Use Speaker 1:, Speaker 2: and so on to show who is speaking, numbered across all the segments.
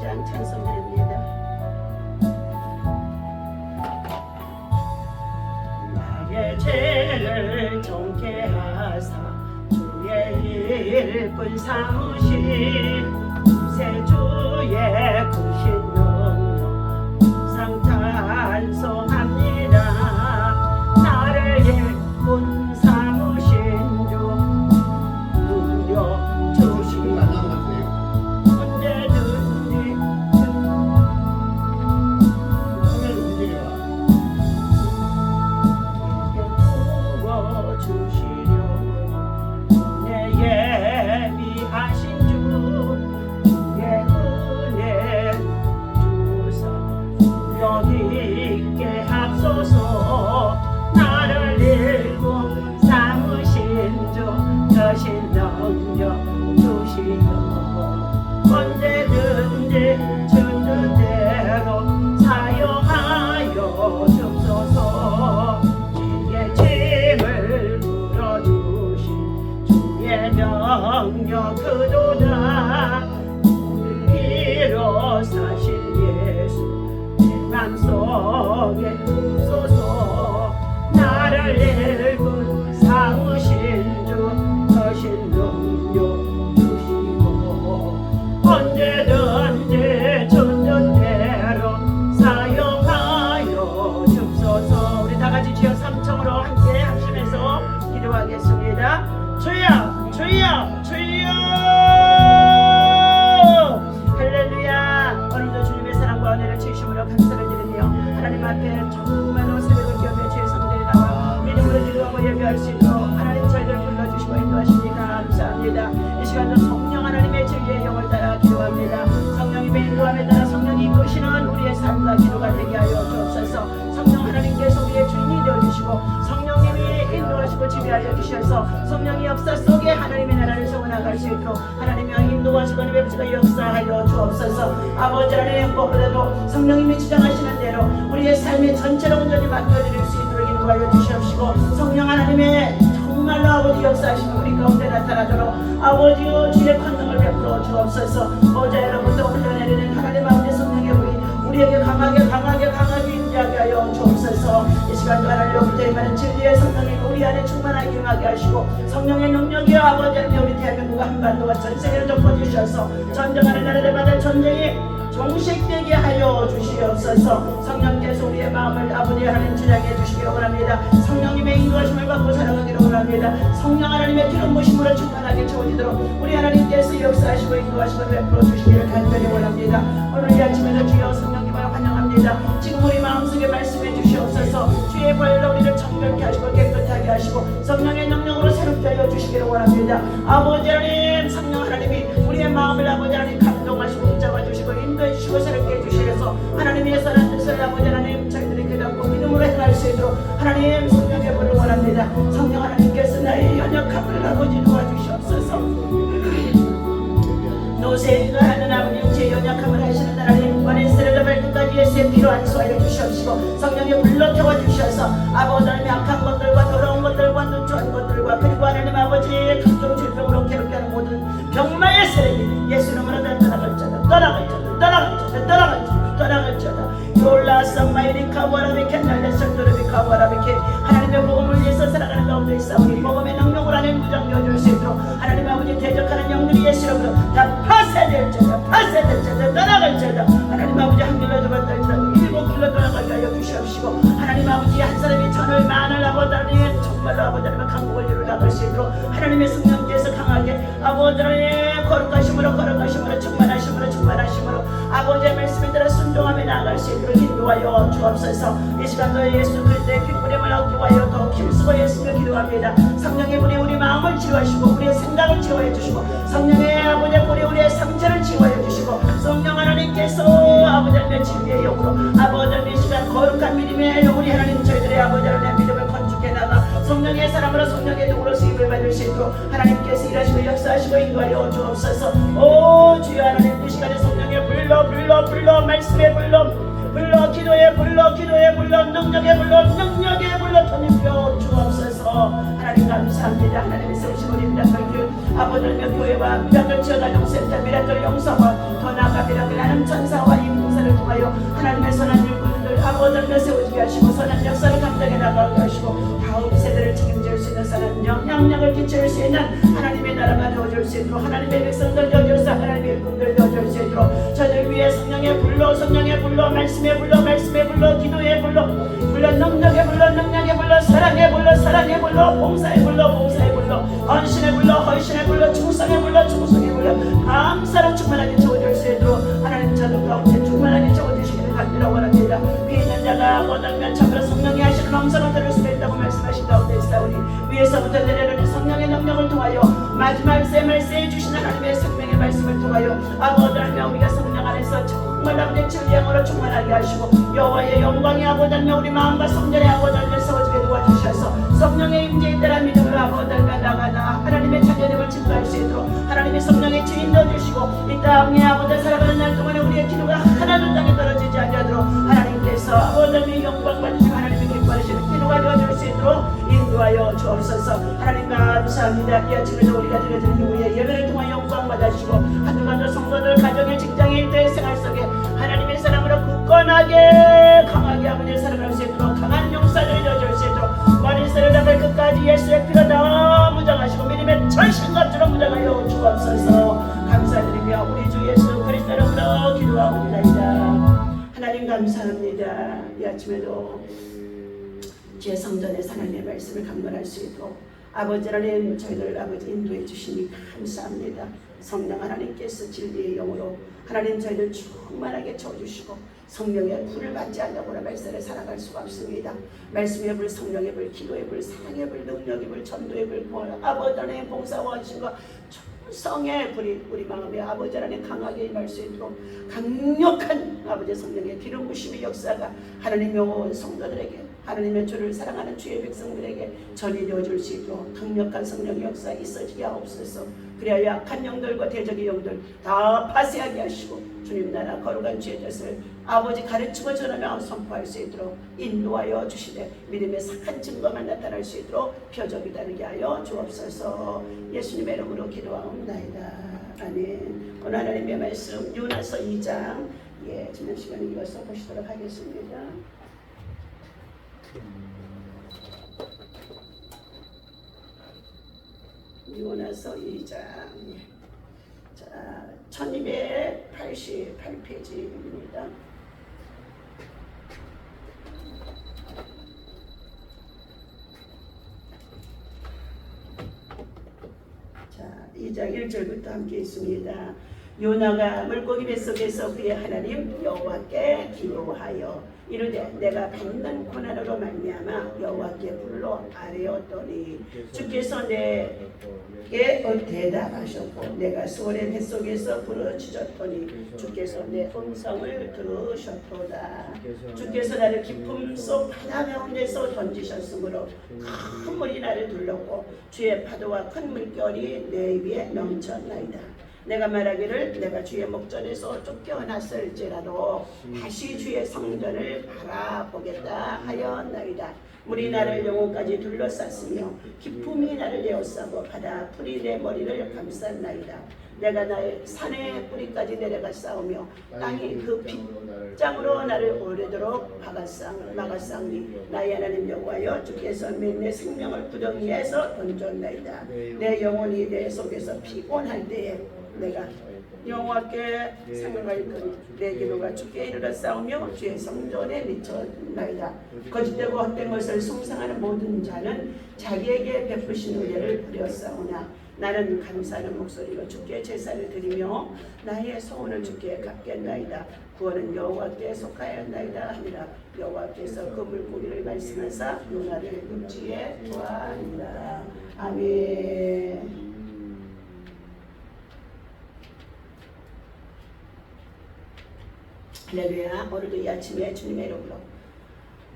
Speaker 1: 찬양 찬송드립니다. 나의 죄를 정케 하사 주의 일꾼 삼으신 구세주의 구신 능력 항상 찬송합니다. 나를 일꾼 삼으신 주 능력 주신 언제든지 부어주시려 내 예비하신 주 주의 은혜 주사 여기 있게 하소서. 나를 일꾼 삼으신 주 여신 능력 주시며 언제든지 주는 대로 사용하여 주소서. 주의 짐을 물어주신 주의 명령 그도다. 위로 사신 예수 내 맘속에 있소서. 나를 일꾼 삼으신 주 거신 능력 주시고 언제든지 주는 대로 사용하여 주소서. 우리 다같이 주여 삼청으로 함께 하시면서 기도하겠습니다. 주여 주여 주여 할렐루야. 오늘도 주님의 사랑과 은혜를 주심으로 감사를 드리며 하나님 앞에 정말로 새벽을 기업에 주의 성전에 나와 믿음으로 기도하고 예배할 수 있도록 하나님 저희를 불러주시고 인도하시니 감사합니다. 이 시간도 성령 하나님의 진리의 영을 따라 기도합니다. 성령님의 인도함에 따라 성령이 이끄시는 우리의 삶과 기도가 되게 하여 주옵소서. 성령 하나님께서 우리의 주인이 되어주시고 성령님이 인도하시고 지배하여 주셔서 성령의 역사 속에 하나님의 나라를 세워나갈 수 있도록 하나님의 인도하시고 하나님의 아버지가 역사하여 주옵소서. 아버지 하나님 무엇보다도 성령님이 주장하시는 대로 우리의 삶의 전체를 온전히 맡겨드릴 수 있도록 인도하여 주시옵시고 성령 하나님의 정말로 아버지 역사하시는 우리 가운데 나타나도록 아버지여 주의 권능을 베풀어 주옵소서. 보좌 여러분도 흘러내리는 하나님 아버지 성령의 우리에게 강하게 임재하게 하여 주옵소서. 이 시간도 하나님으로부터 임하는 진리의 성령이 우리 안에 충만하게 임하게 하시고 성령의 능력이여 아버지 하나님 우리 대한민국과 한반도와 전 세계를 덮어주셔서 전쟁하는 나라들마다 전쟁이 종식되게 하여 주시옵소서. 성령께서 우리의 마음을 아버지 하나님 주장해 주시기를 원합니다. 성령님의 인도하심을 받고 살아가기를 원합니다. 성령 하나님의 기름 부심으로 충만하게 채워지도록 우리 하나님께서 역사하시고 인도하심을 베풀어 주시기를 간절히 원합니다. 오늘 이 아침에도 주여 성령님을 환영합니다. 지금 우리 마음속에 말씀해 주시옵소서. 주의 보혈로 우리를 정결케 하시고 깨끗하게 하시고 성령의 능력으로 새롭게 하여 주시기를 원합니다. 아버지 하나님 성령 하나님이 우리의 마음을 아버지 하나님 감동하시고 붙잡아 주시고 인도해 주시고 새롭게 해주시면서 하나님의 선한 뜻을 아버지 하나님 저희들이 깨닫고 믿음으로 행할 수 있도록 하나님 성령의 불을 원합니다. 성령 하나님께서 나의 연약함을 아버지 도와주시옵소서. 노새가 하는 아버님 제 연약함을 하시는 하나님 원인스레도 발끝까지 예수의 피로 안수하여 주시옵시고 성령의 불로 태워주셔서 아버지 하나님 악한 것들과 더러운 것들과 누추한 것들과 그리고 하나님 아버지 각종 질병으로 괴롭게 하는 모든 병마의 세력이 예수 이름으로 다 떠나갈지어다. 요라사마이리카 와라비케 날레설도르비카 와라비케 하나님의 복음을 위해서 살아가는 가운데 있사오니 복음의 능력을 하나님 무장되어 줄 수 있도록 하나님 아버지 대적하는 영들이 예수 이름으로 다 파쇄될지어다. 떠나갈지어다. 하나님 아버지 한 길로 들어갔다 일곱 길로 떠나가게 하여 주시옵시고 하나님 아버지 한 사람이 천을 만을 아버지 하나님 정말로 아버지 하나님 강국을 이루어 나갈 수 있도록 하나님의 성령께서 강하게 아버지 하나님 거룩하심으로 충만하심으로 아버지의 말씀에 따라 순종하며 나아갈 수 있도록 인도하여 주옵소서. 이 시간도 예수 그리스도의 피부림을 얻기 위하여 더욱 힘쓰고 예수를 기도합니다. 성령의 불이 우리 마음을 치유하시고 우리의 생각을 치유해 주시고 성령의 아버지의 불이 우리의 상처를 치유해 주시고 성령 하나님께서 아버지 하나님의 진리의 영으로 아버지 하나님 이 시간 거룩한 믿음의 우리 하나님 저희들의 아버지 하나님의 믿음을 건축해 나가 성령의 사람으로 성령의 도구로 쓰임을 받을 수 있도록 하나님께서 일하시고 역사하시고 인도하여 주옵소서. 오 주여 하나님 이 시간에 성령의 불러 말씀의 불러 기도의 불러 능력의 불러 터입혀 주옵소서. 하나님 감사합니다. 하나님의 세우신 우리 미라클 아버지 하나님의 교회와 미라클 지어가정 센터 미라클 영성원 더 나아가 축복합니다. 그나는 천사와 임금사를 통하여 하나님의 선한 일꾼들 아버지를 세워지게 하시고 선한 역사를 감당해 나가게 하시고 다음 세대를 책임질 수 있는 선한 영향력을 끼칠 수 있는 하나님의 나라가 되어줄 수 있도록 하나님의 백성들 되어줄 하나님의 일꾼들 되어줄 수 있도록 저들 위해 성령의 불로 성령의 불로 말씀의 불로 말씀의 불로 기도의 불로 능력의 불로 능력의 불로 사랑의 불로 사랑의 불로 봉사의 불로 봉사의 불로 헌신의 불로 헌신의 불로 충성의 불로 충성의 불로 감사로 충만하게 채워줄 수 있도록 하나님 저들 가운데 충만하게 채워주시기를 간절히 원합니다. 위에 있는 자가 못하면 참으로 성령이 하시는 음성을 들을 수 있다고 말씀하신 가운데 있사오니 위에서부터 내려오는 성령의 능력을 통하여 마지막 셈을 세해주시는 하나님의 생명의 말씀을 통하여 아버지 하나님 우리가 성령 안에서 정말 아버지 진리함으로 충만하게 하시고 여호와의 영광이 아버지 하나님 우리 마음과 성전의 아버지 하나님 세워지게 도와주셔서 성령의 임재에 따라 믿음으로 아버지 하나님 나가나 하나님의 자녀됨을 증거할 수 있도록 하나님의 성령의 주인 되어주시고 이 땅에 아버지 살아가는 날 동안에 우리의 기도가 하나도 땅에 떨어지지 않도록 하나님께서 아버지 하나님의 영광 받으시고 하나님의 기뻐하시는 기도가 되어줄 수 있도록 인도하여 주옵소서. 하나님 감사합니다. 이 아침에도 우리가 드려지는 이후에 예배를 통해 영광 받아주시고 한주간도 성도들 가정의 직장의 일터의 생활 속에 하나님의 사랑으로 굳건하게 강하게 아버지의 사랑을 할 수 있도록 강한 용사들이 되어줄 수 있도록 머리서부터 발끝까지 예수의 피가 다 무장하시고 믿음의 전신갑주로 무장하여 주옵소서. 감사드리며 우리 주 예수 그리스도 이름으로 기도하옵나이다. 하나님 감사합니다. 이 아침에도 주의 성전에서 하나님의 말씀을 강론할 수 있도록 아버지 하나님 저희들 아버지 인도해 주시니 감사합니다. 성령 하나님께서 진리의 영으로 하나님 저희들 충만하게 채워주시고 성령의 불을 받지 않는다고는 말씀을 살아갈 수가 없습니다. 말씀의 불, 성령의 불, 기도의 불, 사랑의 불, 능력의 불, 전도의 불, 아버지 하나님의 봉사와 헌신과 성의 불이 우리 마음에 아버지 하나님 강하게 임할 수 있도록 강력한 아버지 성령의 기름 부심의 역사가 하나님의 온 성도들에게 하나님의 주를 사랑하는 주의 백성들에게 전이되어 줄 수 있도록 강력한 성령의 역사 있어지게 하옵소서. 그래야 약한 영들과 대적의 영들 다 파쇄하게 하시고 주님 나라 거룩한 주의 뜻을 아버지 가르치고 전하며 선포할 수 있도록 인도하여 주시되 믿음의 착한 증거만 나타날 수 있도록 표적이 다르게 하여 주옵소서. 예수님의 이름으로 기도하옵나이다. 아멘. 오늘 하나님의 말씀 요나서 2장 지난 시간에 이어서 보시도록 하겠습니다. 요나서 2장 자 1288페이지입니다. 자 2장 1절부터 함께 있습니다. 요나가 물고기 뱃속에서 그의 하나님 여호와께 기도하여 이르되 내가 받는 고난으로 말미암아 여호와께 불러 아뢰었더니 주께서 내게 대답하셨고 내가 수월의 뱃속에서 부르짖었더니 주께서 내 음성을 들으셨도다. 주께서 나를 깊음 속 바다 가운데서 던지셨으므로 큰 물이 나를 둘렀고 주의 파도와 큰 물결이 내 위에 넘쳤나이다. 내가 말하기를 내가 주의 목전에서 쫓겨났을지라도 다시 주의 성전을 바라보겠다 하였나이다. 물이 나를 영혼까지 둘러쌌으며 기품이 나를 에워싸고 바다 풀이 내 머리를 감쌌나이다. 내가 나의 산의 뿌리까지 내려가 싸우며 땅이 그 빗장으로 나를 오래도록 막았사오니 나의 하나님 여호와여 주께서 내 생명을 구덩이에서 던졌나이다. 내 영혼이 내 속에서 피곤할 때에 내가 여호와께 생각하였더니 내 기도가 주께 이르러 싸우며 주의 성전에 미쳤나이다. 거짓되고 헛된 것을 숭상하는 모든 자는 자기에게 베푸신 은혜를 부렸사오나 나는 감사하는 목소리로 주께 제사를 드리며 나의 소원을 주께 갚겠나이다. 구원은 여호와께 속하였나이다 하니라. 여호와께서 그 물고기를 말씀하사 요나를 육지에 두었나이다. 아멘. 할렐루야. 오늘도 이 아침에 주님의 이름으로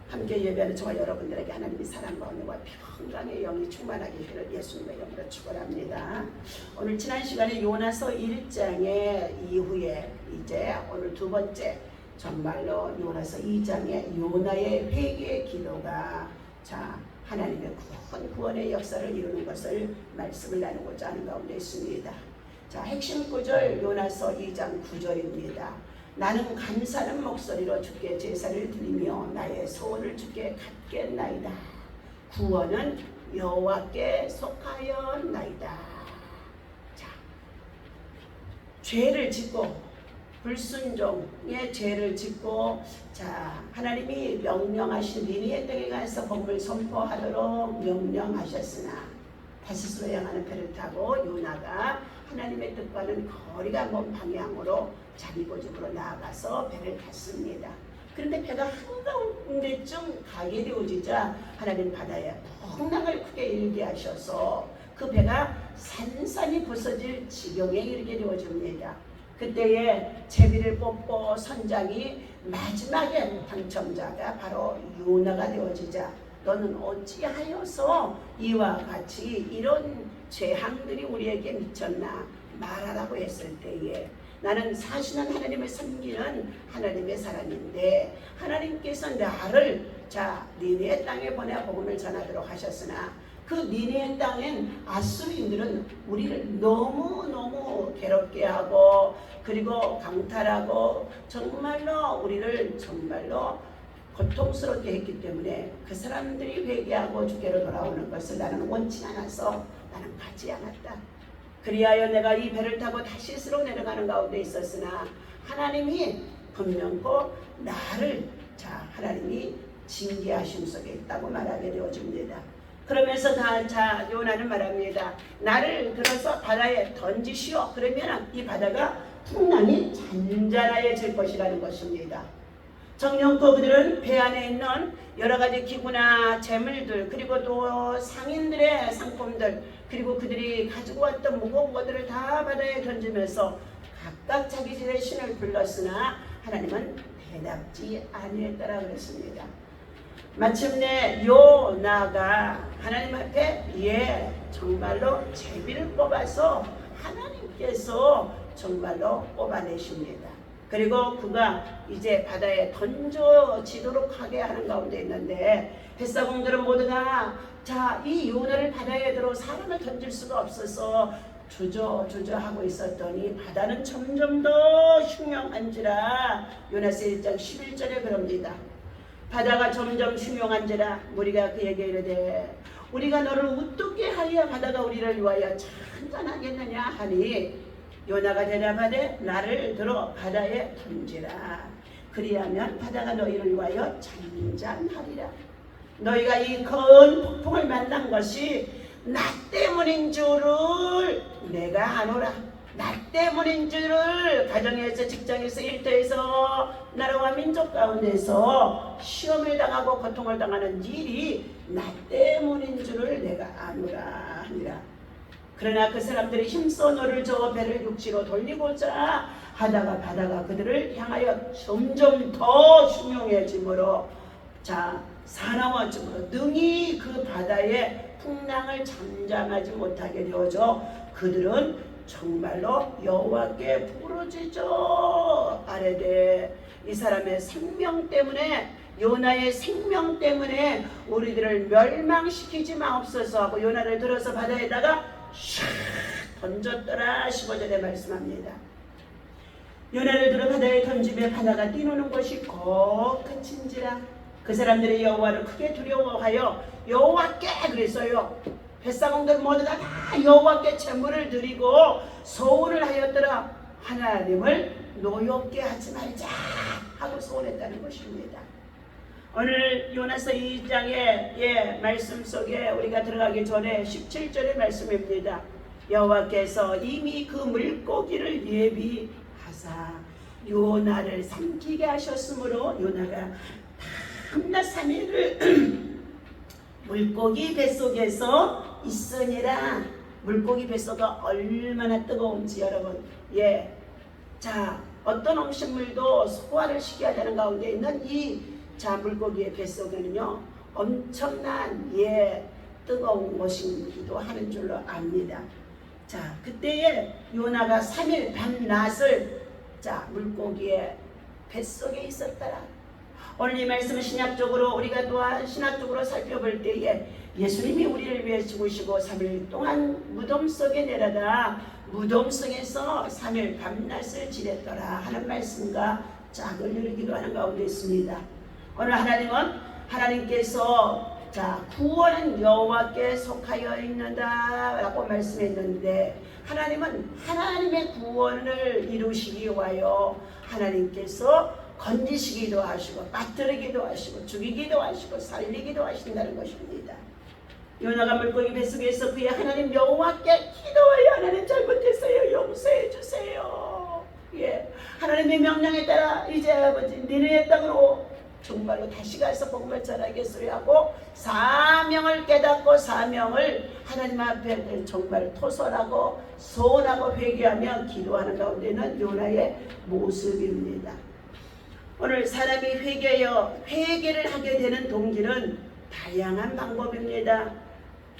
Speaker 1: 함께 예배하는 저와 여러분들에게 하나님의 사랑과 은혜와 평강의 영이 충만하게 하기를 예수님의 이름으로 축원합니다. 오늘 지난 시간에 요나서 1장의 이후에 이제 오늘 두 번째 정말로 요나서 2장의 요나의 회개의 기도가 하나님의 구원의 역사를 이루는 것을 말씀을 나누고자 하는 가운데 있습니다. 자, 핵심 구절 요나서 2장 9절입니다. 나는 감사하는 목소리로 주께 제사를 드리며 나의 소원을 주께 갖겠나이다. 구원은 여호와께 속하였나이다. 자, 죄를 짓고 불순종의 죄를 짓고 자 하나님이 명령하신 니느웨 땅에 가서 복음을 선포하도록 명령하셨으나 다시스로 향하는 배를 타고 요나가 하나님의 뜻과는 거리가 먼 방향으로 자기 고집으로 나아가서 배를 탔습니다. 그런데 배가 한가운데쯤 가게 되어지자 하나님 바다에 풍랑을 크게 일게 하셔서 그 배가 산산이 부서질 지경에 이르게 되어집니다. 그때에 제비를 뽑고 선장이 마지막에 당첨자가 바로 요나가 되어지자 너는 어찌하여서 이와 같이 이런 재앙들이 우리에게 미쳤나 말하라고 했을 때에 나는 사실은 하나님을 섬기는 하나님의 사람인데 하나님께서 나를 자 니느웨 땅에 보내 복음을 전하도록 하셨으나 그 니느웨 땅엔 아수르인들은 우리를 너무너무 괴롭게 하고 그리고 강탈하고 정말로 우리를 정말로 고통스럽게 했기 때문에 그 사람들이 회개하고 주께로 돌아오는 것을 나는 원치 않아서 나는 가지 않았다. 그리하여 내가 이 배를 타고 다시스로 내려가는 가운데 있었으나 하나님이 분명코 나를 자 하나님이 징계하심 속에 있다고 말하게 되어집니다. 그러면서 자 요나는 말합니다. 나를 들어서 바다에 던지시오. 그러면 이 바다가 풍랑이 잔잔하여질 것이라는 것입니다. 정령코 그들은 배 안에 있는 여러 가지 기구나 재물들 그리고 또 상인들의 상품들 그리고 그들이 가지고 왔던 무거운 것들을 다 바다에 던지면서 각각 자기 집의 신을 불렀으나 하나님은 대답지 아니했더라 그랬습니다. 마침내 요나가 하나님 앞에 정말로 제비를 뽑아서 하나님께서 정말로 뽑아내십니다. 그리고 그가 이제 바다에 던져지도록 하게 하는 가운데 있는데 뱃사공들은 모두가 자 이 요나를 바다에 들어 사람을 던질 수가 없어서 주저하고 있었더니 바다는 점점 더 흉흉한지라 요나서 1장 11절에 그럽니다. 바다가 점점 흉흉한지라 무리가 그에게 이르되 우리가 너를 어떻게 하여 바다가 우리를 위하여 잔잔하겠느냐 하니 요나가 대답하되 나를 들어 바다에 던지라. 그리하면 바다가 너희를 위하여 잔잔하리라. 너희가 이 큰 폭풍을 만난 것이 나 때문인 줄을 내가 아노라. 나 때문인 줄을 가정에서 직장에서 일터에서 나라와 민족 가운데서 시험을 당하고 고통을 당하는 일이 나 때문인 줄을 내가 아노라 하니라. 그러나 그 사람들이 힘써 너를 저 배를 육지로 돌리고자 하다가 바다가 그들을 향하여 점점 더 흉흉해지므로 자 사나워짐으로 능히 그 바다의 풍랑을 잠잠하지 못하게 되어져 그들은 정말로 여호와께 부르짖어 아뢰되 이 사람의 생명 때문에 요나의 생명 때문에 우리들을 멸망시키지 마옵소서 하고 요나를 들어서 바다에다가 샥 던졌더라 15절에 말씀합니다. 요나를 들어 바다에 던지며 바다가 뛰노는 것이 곧 그친지라. 그 사람들이 여호와를 크게 두려워하여 여호와께 그랬어요. 뱃사공들 모두가 다 여호와께 제물을 드리고 소원을 하였더라. 하나님을 노엽게 하지 말자 하고 소원했다는 것입니다. 오늘 요나서 2장의 말씀 속에 우리가 들어가기 전에 17절의 말씀입니다. 여호와께서 이미 그 물고기를 예비하사 요나를 삼키게 하셨으므로 요나가 밤낮 3일을 물고기 뱃속에서 있으니라. 물고기 뱃속가 얼마나 뜨거운지 여러분 자 어떤 음식물도 소화를 시켜야 되는 가운데 있는 이 자 물고기의 뱃속에는요 엄청난 뜨거운 것이기도 하는 줄로 압니다. 자 그때에 요나가 3일 밤낮을 자 물고기의 뱃속에 있었더라. 오늘 이 말씀은 신약적으로 우리가 또한 신학적으로 살펴볼 때에 예수님이 우리를 위해 죽으시고 3일 동안 무덤 속에 내려다 무덤 속에서 3일 밤낮을 지냈더라 하는 말씀과 짝을 이루기도 하는 가운데 있습니다. 오늘 하나님은 하나님께서 구원은 여호와께 속하여 있는다 라고 말씀했는데 하나님은 하나님의 구원을 이루시기 위하여 하나님께서 건지시기도 하시고 빠뜨리기도 하시고 죽이기도 하시고 살리기도 하신다는 것입니다. 요나가 물고기 뱃속에서 그의 하나님 여호와께 기도하여 하나님 잘못했어요. 용서해 주세요. 하나님의 명령에 따라 이제 아버지 니네의 땅으로 정말로 다시 가서 복음을 전하겠어요 하고 사명을 깨닫고 사명을 하나님 앞에 정말 토설하고 소원하고 회개하며 기도하는 가운데는 요나의 모습입니다. 오늘 사람이 회개를 하게 되는 동기는 다양한 방법입니다.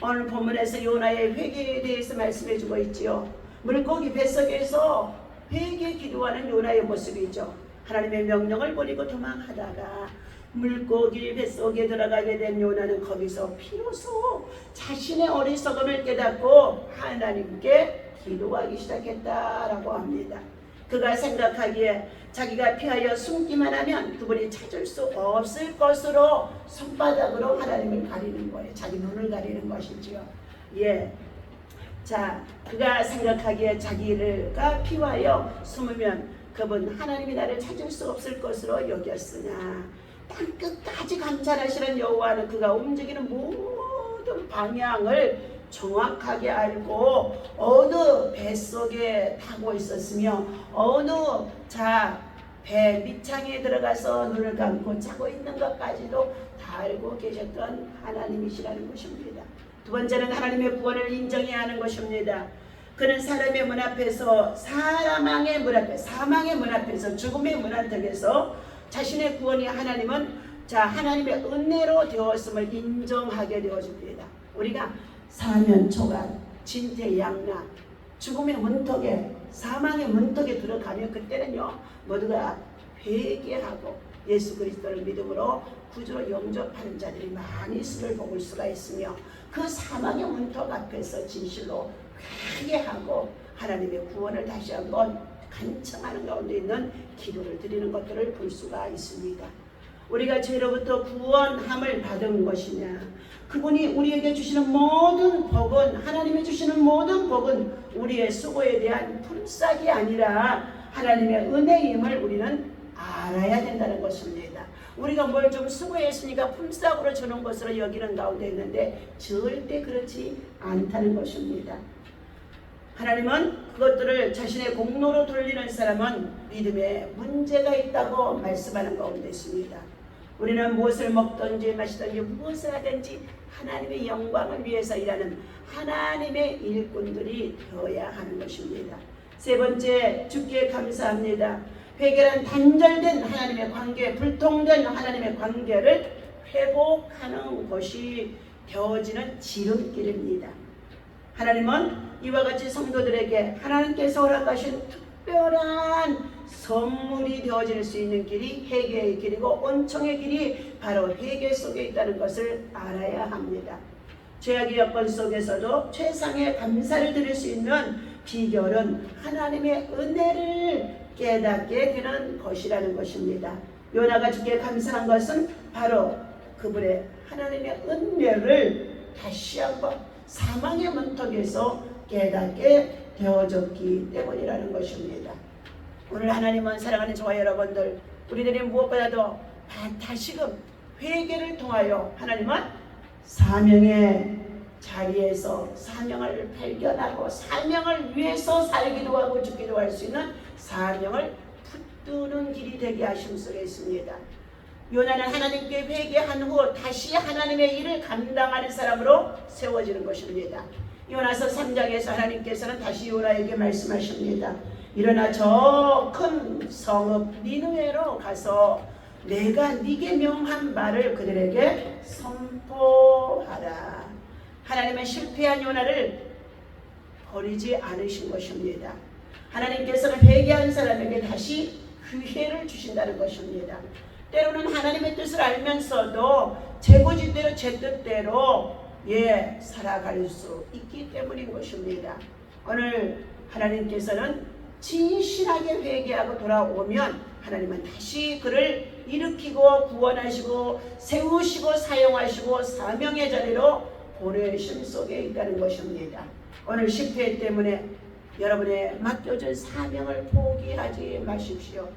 Speaker 1: 오늘 본문에서 요나의 회개에 대해서 말씀해 주고 있지요. 물고기 뱃속에서 회개 기도하는 요나의 모습이죠. 하나님의 명령을 버리고 도망하다가 물고기 뱃속에 들어가게 된 요나는 거기서 비로소 자신의 어리석음을 깨닫고 하나님께 기도하기 시작했다라고 합니다. 그가 생각하기에 자기가 피하여 숨기만 하면 그분이 찾을 수 없을 것으로 손바닥으로 하나님을 가리는 거예요. 자기 눈을 가리는 것이지요. 그가 생각하기에 자기가 피하여 숨으면 그분 하나님이 나를 찾을 수 없을 것으로 여겼으나 땅 끝까지 감찰하시는 여호와는 그가 움직이는 모든 방향을 정확하게 알고 어느 뱃속에 타고 있었으며 어느 배 밑창에 들어가서 눈을 감고 자고 있는 것까지도 다 알고 계셨던 하나님이시라는 것입니다. 두 번째는 하나님의 구원을 인정해야 하는 것입니다. 그는 사람의 문 앞에서 사망의 문 앞에서 죽음의 문 안쪽에서 자신의 구원이 하나님의 은혜로 되었음을 인정하게 되어집니다. 우리가 사면초가 진퇴양난 죽음의 문턱에 사망의 문턱에 들어가면 그때는요 모두가 회개하고 예수 그리스도를 믿음으로 구주로 영접하는 자들이 많이 있음을 볼 수가 있으며 그 사망의 문턱 앞에서 진실로 회개하고 하나님의 구원을 다시 한번 간청하는 가운데 있는 기도를 드리는 것들을 볼 수가 있습니다. 우리가 죄로부터 구원함을 받은 것이냐, 그분이 우리에게 주시는 모든 복은, 하나님이 주시는 모든 복은 우리의 수고에 대한 품삯이 아니라 하나님의 은혜임을 우리는 알아야 된다는 것입니다. 우리가 뭘 좀 수고했으니까 품삯으로 주는 것으로 여기는 가운데 있는데 절대 그렇지 않다는 것입니다. 하나님은 그것들을 자신의 공로로 돌리는 사람은 믿음에 문제가 있다고 말씀하는 가운데 있습니다. 우리는 무엇을 먹든지 마시든지 무엇을 하든지 하나님의 영광을 위해서 일하는 하나님의 일꾼들이 되어야 하는 것입니다. 세 번째, 주께 감사합니다. 회개란 단절된 하나님의 관계, 불통된 하나님의 관계를 회복하는 것이 되어지는 지름길입니다. 하나님은 이와 같이 성도들에게 하나님께서 허락하신 특별한 선물이 되어질 수 있는 길이 회개의 길이고 은총의 길이 바로 회개 속에 있다는 것을 알아야 합니다. 죄악의 여건 속에서도 최상의 감사를 드릴 수 있는 비결은 하나님의 은혜를 깨닫게 되는 것이라는 것입니다. 요나가 주께 감사한 것은 바로 그분의 하나님의 은혜를 다시 한번 사망의 문턱에서 깨닫게 되어졌기 때문이라는 것입니다. 오늘 하나님은 사랑하는 저와 여러분들, 우리들이 무엇보다도 다시금 회개를 통하여 하나님은 사명의 자리에서 사명을 발견하고 사명을 위해서 살기도 하고 죽기도 할 수 있는 사명을 붙드는 길이 되게 하심소에 있습니다. 요나는 하나님께 회개한 후 다시 하나님의 일을 감당하는 사람으로 세워지는 것입니다. 요나서 3장에서 하나님께서는 다시 요나에게 말씀하십니다. 일어나 저 큰 성읍 니느웨로 가서 내가 네게 명한 말을 그들에게 선포하라. 하나님은 실패한 요나를 버리지 않으신 것입니다. 하나님께서는 회개한 사람에게 다시 기회를 주신다는 것입니다. 때로는 하나님의 뜻을 알면서도 제 고집대로 제 뜻대로 살아갈 수 있기 때문인 것입니다. 오늘 하나님께서는 진실하게 회개하고 돌아오면 하나님은 다시 그를 일으키고 구원하시고 세우시고 사용하시고 사명의 자리로 보내심 속에 있다는 것입니다. 오늘 실패 때문에 여러분의 맡겨진 사명을 포기하지 마십시오.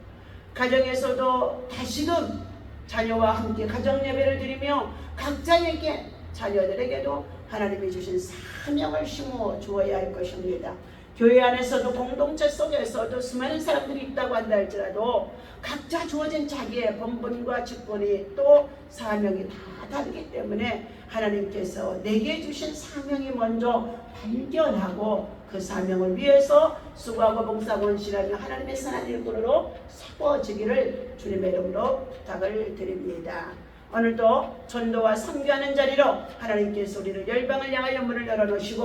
Speaker 1: 가정에서도 다시금 자녀와 함께 가정 예배를 드리며 각자에게 자녀들에게도 하나님이 주신 사명을 심어 주어야 할 것입니다. 교회 안에서도 공동체 속에서도 수많은 사람들이 있다고 한다 할지라도 각자 주어진 자기의 본분과 직분이 또 사명이 다 다르기 때문에 하나님께서 내게 주신 사명이 먼저 발견하고 그 사명을 위해서 수고하고 봉사하고 헌신하며 하나님의 선한 일꾼으로 세워지기를 주님의 이름으로 부탁을 드립니다. 오늘도 전도와 선교하는 자리로 하나님께서 우리를 열방을 향하여 문을 열어놓으시고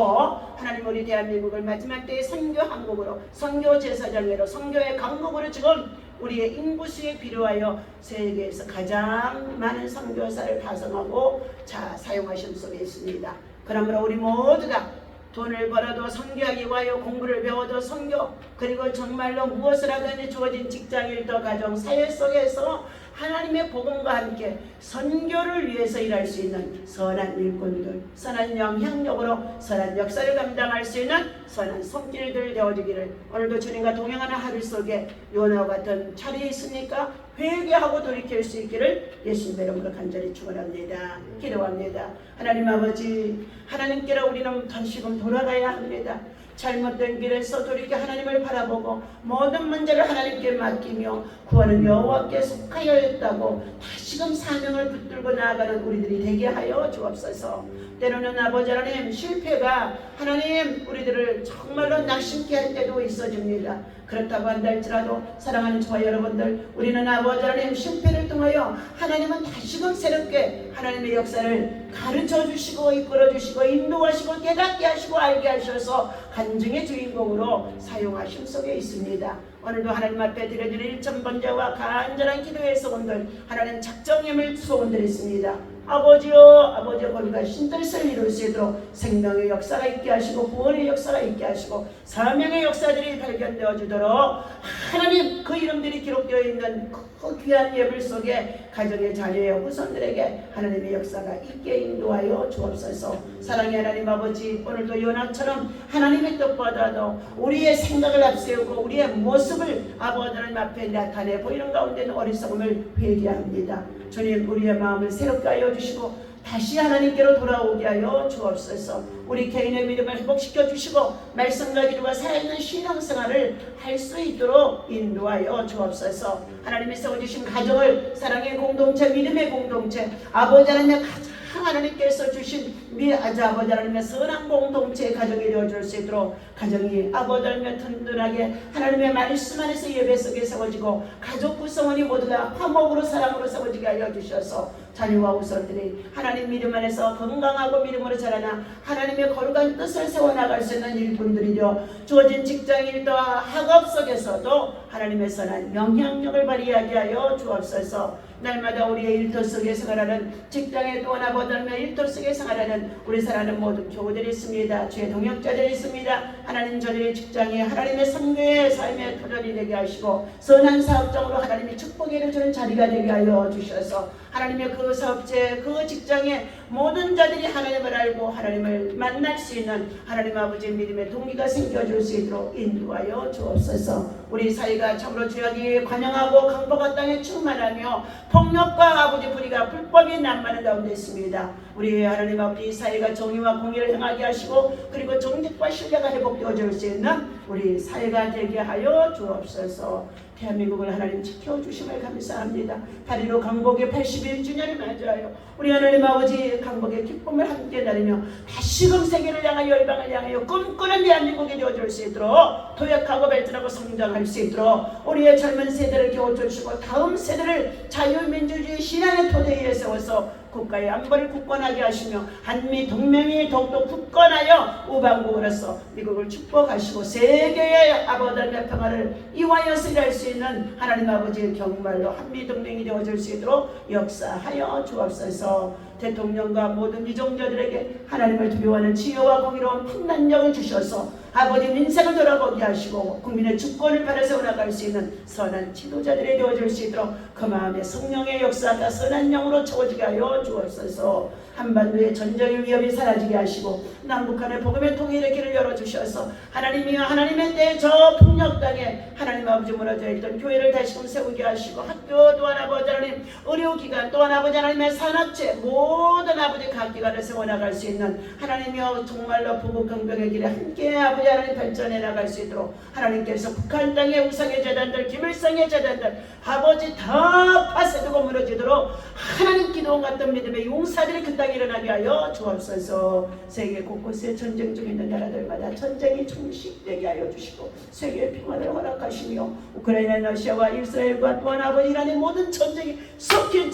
Speaker 1: 하나님 우리 대한민국을 마지막 때의 선교 한국으로 선교 제사장으로 선교의 강국으로 지금 우리의 인구수에 필요하여 세계에서 가장 많은 선교사를 파송하고 사용하심 속에 있습니다. 그러므로 우리 모두가 돈을 벌어도 선교하기 위하여 공부를 배워도 선교, 그리고 정말로 무엇을 하든지 주어진 직장일도 가정 사회 속에서 하나님의 복음과 함께 선교를 위해서 일할 수 있는 선한 일꾼들, 선한 영향력으로 선한 역사를 감당할 수 있는 선한 손길들 되어지기를 오늘도 주님과 동행하는 하루 속에 요나와 같은 자리에 있으니까 회개하고 돌이킬 수 있기를 예수님의 이름으로 간절히 축원합니다. 기도합니다. 하나님 아버지, 하나님께로 우리는 다시금 돌아가야 합니다. 잘못된 길에서 돌이켜 하나님을 바라보고 모든 문제를 하나님께 맡기며 구원은 여호와께 속하여 있다고 다시금 사명을 붙들고 나아가는 우리들이 되게 하여 주옵소서. 때로는 아버지 하나님 실패가 하나님 우리들을 정말로 낙심케 할 때도 있어집니다. 그렇다고 한다 할지라도 사랑하는 저와 여러분들, 우리는 아버지 하나님 실패를 통하여 하나님은 다시금 새롭게 하나님의 역사를 가르쳐 주시고 이끌어 주시고 인도하시고 깨닫게 하시고 알게 하셔서 간증의 주인공으로 사용하심 속에 있습니다. 오늘도 하나님 앞에 드려지는 일천번제와 간절한 기도의 소원들, 하나님 작정임을 소원들 있습니다. 아버지여 거룩한 신뜻을 이룰 수 있도록 생명의 역사가 있게 하시고 구원의 역사가 있게 하시고 사명의 역사들이 발견되어 주도록 하나님 그 이름들이 기록되어 있는 그 귀한 예물 속에 가정의 자녀의 후손들에게 하나님의 역사가 있게 인도하여 주옵소서. 사랑의 하나님 아버지, 오늘도 요나처럼 하나님의 뜻보다도 우리의 생각을 앞세우고 우리의 모습을 아버지 하나님 앞에 나타내 보이는 가운데는 어리석음을 회개합니다. 주님, 우리의 마음을 새롭게 하여 주시고 다시 하나님께로 돌아오게 하여 주옵소서. 우리 개인의 믿음을 회복시켜 주시고 말씀과 기도가 살아있는 신앙생활을 할 수 있도록 인도하여 주옵소서. 하나님이 세워주신 가정을 사랑의 공동체, 믿음의 공동체, 아버지 하나님의 가장 하나님께서 주신 아버지 하나님의 선한 공동체의 가정이 되어줄 수 있도록 가정이 아버지 하나님의 든든하게 하나님의 말씀 안에서 예배 속에 세워지고 가족 구성원이 모두가 화목으로 사랑으로 세워지게 하여 주셔서 자녀와 후손들이 하나님 믿음 안에서 건강하고 믿음으로 자라나 하나님의 거룩한 뜻을 세워나갈 수 있는 일꾼들이죠. 주어진 직장일과 학업 속에서도 하나님의 선한 영향력을 발휘하게 하여 주옵소서. 날마다 우리의 일터 속에 생활하는 직장에 또한 아버지 하나님의 일터 속에 생활하는 우리 사랑하는 모든 교우들이 있습니다. 주의 동역자들이 있습니다. 하나님 저들의 직장에 하나님의 선교의 삶의 터전이 되게 하시고 선한 사업장으로 하나님의 축복을 주는 자리가 되게 하여 주셔서 하나님의 그 사업체 그 직장에 모든 자들이 하나님을 알고 하나님을 만날 수 있는 하나님 아버지의 믿음의 동기가 생겨줄 수 있도록 인도하여 주옵소서. 우리 사회가 참으로 죄악이 관영하고 강포가 땅에 충만하며 폭력과 아버지 불의가 불법이 난무하는 가운데 있습니다. 우리 하나님 아버지 사회가 정의와 공의를 행하게 하시고 그리고 정직과 신뢰가 회복되어질 수 있는 우리 사회가 되게 하여 주옵소서. 대한민국을 하나님 지켜주심을 감사합니다. 8.15 강복의 81주년을 맞이하여 우리 하나님 아버지 강복의 기쁨을 함께 나누며 다시금 세계를 향하여 열방을 향하여 꿈꾸는 대한민국이 되어줄 수 있도록 도약하고 발전하고 성장할 수 있도록 우리의 젊은 세대를 깨워주시고 다음 세대를 자유민주주의 신앙의 토대 위에 세워서 국가의 안보를 굳건하게 하시며 한미 동맹이 더욱더 굳건하여 우방국으로서 미국을 축복하시고 세계의 아버지의 평화를 이와여서 일할 수 있는 하나님 아버지의 정말로 한미 동맹이 되어줄 수 있도록 역사하여 주옵소서. 대통령과 모든 유종자들에게 하나님을 두려워하는 지혜와 공의로운 판단력을 주셔서 아버지 인생을 돌아보게 하시고 국민의 주권을 바라세워 나갈 수 있는 선한 지도자들이 되어줄 수 있도록 그 마음에 성령의 역사가 선한 영으로 채워지게 하여 주옵소서. 한반도의 전쟁의 위협이 사라지게 하시고 남북한의 복음의 통일의 길을 열어주셔서 하나님이여 하나님의 때 저 폭력 땅에 하나님 아버지 무너져 있던 교회를 다시금 세우게 하시고 학교 또한 아버지 하나님 의료기관 또한 아버지 하나님의 산업체 모든 아버지 각 기관을 세워나갈 수 있는 하나님이여 정말로 부부경병의 길에 함께 아버지 하나님 발전해 나갈 수 있도록 하나님께서 북한 땅의 우상의 재단들 김일성의 재단들 아버지 다 파쇄되고 무너지도록 하나님 기도원 같은 믿음의 용사들이 그 땅에 일어나게 하여 주옵소서. 세계 곳곳에 전쟁 중에 있는 나라들마다 전쟁이 종식되게 하여 주시고 세계의 평화를 허락하시며 우크라이나 러시아와 이스라엘과 또한 아버지 이란의 모든 전쟁이 속히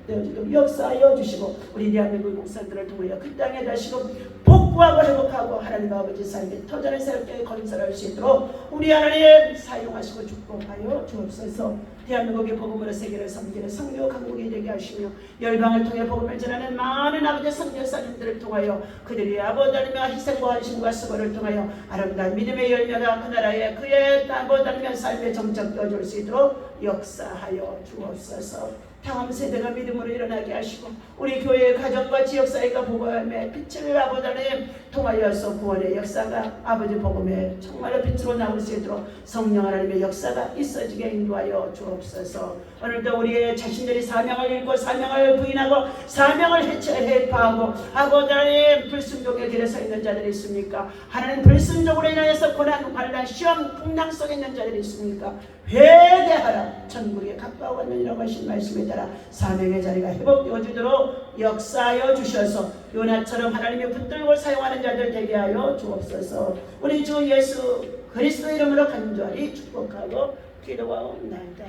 Speaker 1: 되어지도록 역사하여 주시고 우리 대한민국 목사들을 통하여 그 땅에 다시금 복구하고 회복하고 하나님 아버지 삶의 터전을 새롭게 건설할 수 있도록 우리 하나님 사용하시고 축복하여 주옵소서. 대한민국의 복음으로 세계를 섬기는 성교 강국이 되게 하시며 열방을 통해 복음을 전하는 많은 아버지 선교사님들을 통하여 그들이 아버지 하나님과 희생과 헌신과 수고를 통하여 아름다운 믿음의 열매가 그 나라에 그의 아버지 하나님의 삶에 정착되어줄 수 있도록 역사하여 주옵소서. 다음 세대가 믿음으로 일어나게 하시고 우리 교회의 가정과 지역사회가 복음의 빛을 아버지 하나님 통하여서 구원의 역사가 아버지 복음의 정말로 빛으로 나올 수 있도록 성령 하나님의 역사가 있어지게 인도하여 주옵소서. 오늘도 우리의 자신들이 사명을 잃고 사명을 부인하고 사명을 해체하고 아버지 하나님 불순종의 길에 서 있는 자들이 있습니까? 하나님 불순종으로 인하여서 고난 환난 시험 풍랑 속에 있는 자들이 있습니까? 회개하라 천국에 가까웠느니라고 하신 말씀에 따라 사명의 자리가 회복되어지도록 역사하여 주셔서 요나처럼 하나님의 붙들고 사용하는 자들 되게 하여 주옵소서. 우리 주 예수 그리스도 이름으로 간절히 축복하고 기도하옵나이다.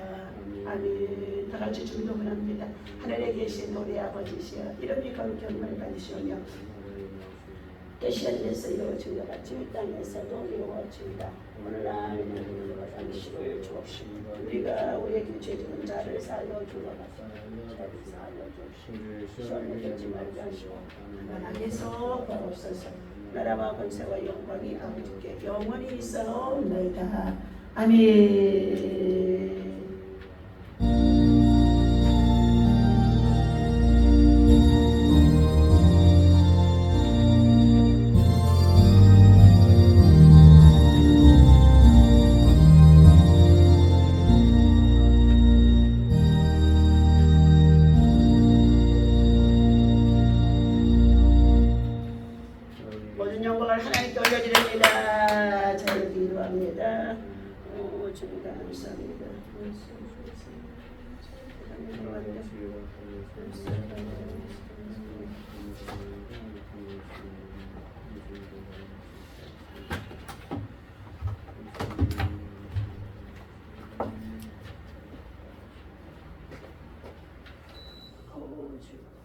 Speaker 1: 아멘. 다같이 주기도문 합니다. 하늘에 계신 우리 아버지시여 이름이 거룩함을 받으시오며 계시는 데서 이루어진 것 같이 이 땅에서도 이루어진다. 오늘날 우리를 받으시고 주옵시고 우리가 우리에게 죄지은 자를 사하여 주옵소서. 죄를 사하여 주옵시고 시험에 들지 말게 하시고 만왕에서 구하옵소서. 나라와 권세와 영광이 아버지께 영원히 있사옵나이다. 아멘. 모든 영광을 하나님께 올려드립니다. 잘 기도합니다. 주님 감사합니다. 주